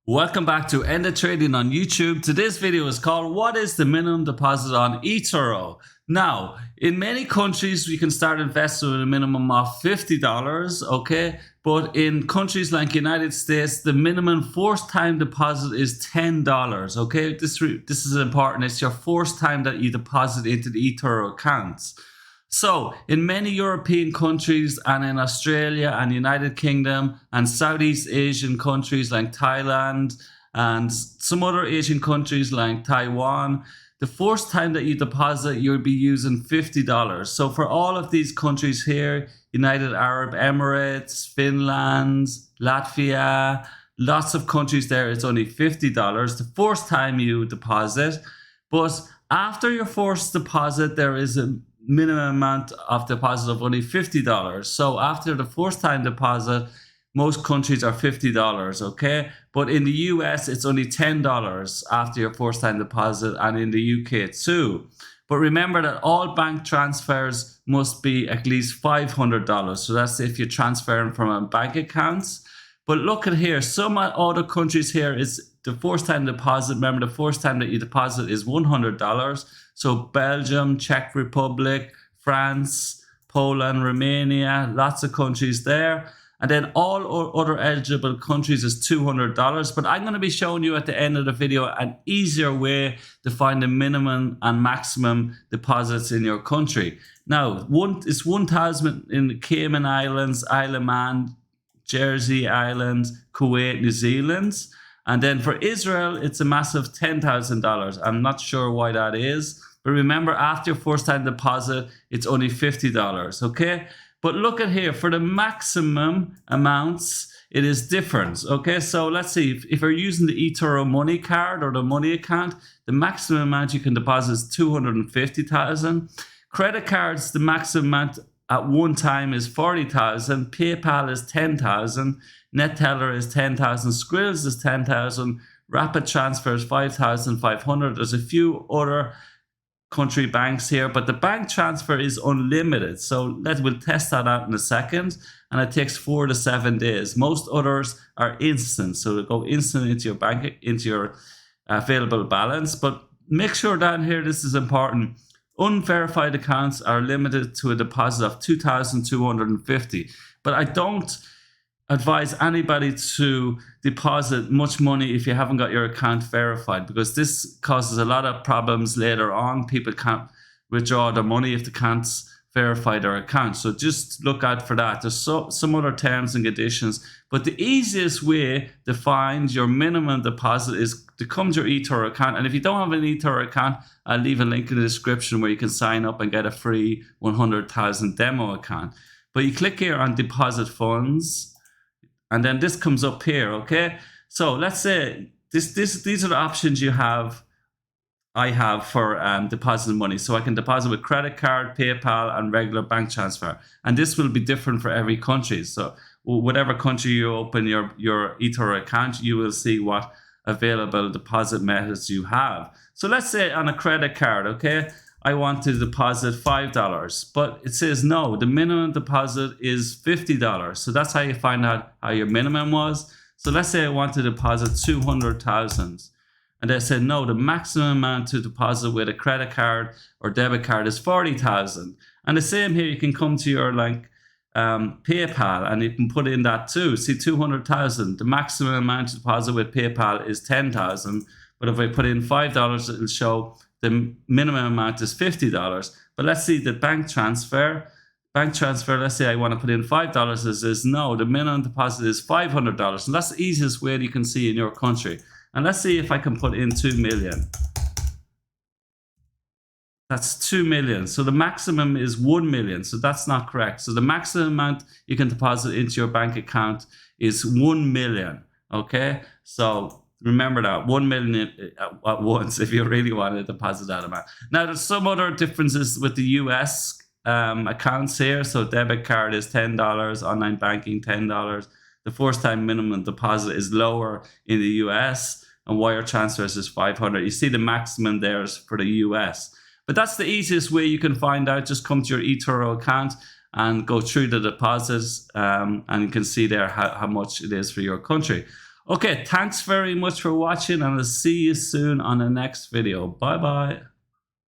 Welcome back to Ended Trading on YouTube. Today's video is called What is the minimum deposit on eToro? Now, in many countries, we can start investing with a minimum of $50, okay? But in countries like United States, the minimum first time deposit is $10, okay? This is important. It's your first time that you deposit into the eToro accounts. So, in many European countries and in Australia and United Kingdom and Southeast Asian countries like Thailand and some other Asian countries like Taiwan, the first time that you deposit, you'll be using $50. So, for all of these countries here, United Arab Emirates, Finland, Latvia, lots of countries there, it's only $50 the first time you deposit. But after your first deposit, there is a minimum amount of deposit of only $50. So after the first time deposit, most countries are $50, okay? But in the US, it's only $10 after your first time deposit, and in the UK too. But remember that all bank transfers must be at least $500. So that's if you're transferring from a bank accounts. But look at here, some other countries here is the first time deposit. Remember, the first time that you deposit is $100. So Belgium, Czech Republic, France, Poland, Romania, lots of countries there. And then all other eligible countries is $200. But I'm going to be showing you at the end of the video an easier way to find the minimum and maximum deposits in your country. Now, it's 1,000 in the Cayman Islands, Isle of Man, Jersey Islands, Kuwait, New Zealand. And then for Israel, it's a massive $10,000. I'm not sure why that is. But remember, after your first time deposit, it's only $50, okay? But look at here, for the maximum amounts, it is different, okay? So let's see, if you're using the eToro money card or the money account, the maximum amount you can deposit is $250,000. Credit cards, the maximum amount at one time is $40,000. PayPal is $10,000. NetTeller is $10,000. Skrillz is $10,000. Rapid Transfer is $5,500. There's a few other country banks here, but the bank transfer is unlimited. So we'll test that out in a second, and it takes 4 to 7 days. Most others are instant, so they go instant into your bank, into your available balance. But make sure down here, this is important. Unverified accounts are limited to a deposit of $2,250. But I don't advise anybody to deposit much money if you haven't got your account verified, because this causes a lot of problems later on. People can't withdraw their money if they can't verify their account. So just look out for that. There's some other terms and conditions, but the easiest way to find your minimum deposit is to come to your eToro account. And if you don't have an eToro account, I'll leave a link in the description where you can sign up and get a free 100,000 demo account. But you click here on deposit funds, and then this comes up here, okay? So let's say these are the options I have for depositing money. So I can deposit with credit card, PayPal, and regular bank transfer. And this will be different for every country. So whatever country you open your eToro account, you will see what available deposit methods you have. So let's say on a credit card, okay? I want to deposit $5, but it says no, the minimum deposit is $50. So that's how you find out how your minimum was. So let's say I want to deposit 200,000. And they said, no, the maximum amount to deposit with a credit card or debit card is 40,000. And the same here, you can come to your PayPal and you can put in that too. See, 200,000, the maximum amount to deposit with PayPal is 10,000. But if I put in $5, it'll show the minimum amount is $50. But let's see the bank transfer. Bank transfer, let's say I want to put in $5. It says, no, the minimum deposit is $500. And that's the easiest way you can see in your country. And let's see if I can put in 2 million. That's 2 million. So the maximum is 1 million. So that's not correct. So the maximum amount you can deposit into your bank account is 1 million. Okay. So remember that, 1 million at once if you really want to deposit that amount. Now, there's some other differences with the US accounts here. So debit card is $10, online banking $10. The first time minimum deposit is lower in the US, and wire transfers is $500. You see the maximum there is for the US. But that's the easiest way you can find out. Just come to your eToro account and go through the deposits, and you can see there how much it is for your country. Okay, thanks very much for watching, and I'll see you soon on the next video. Bye bye.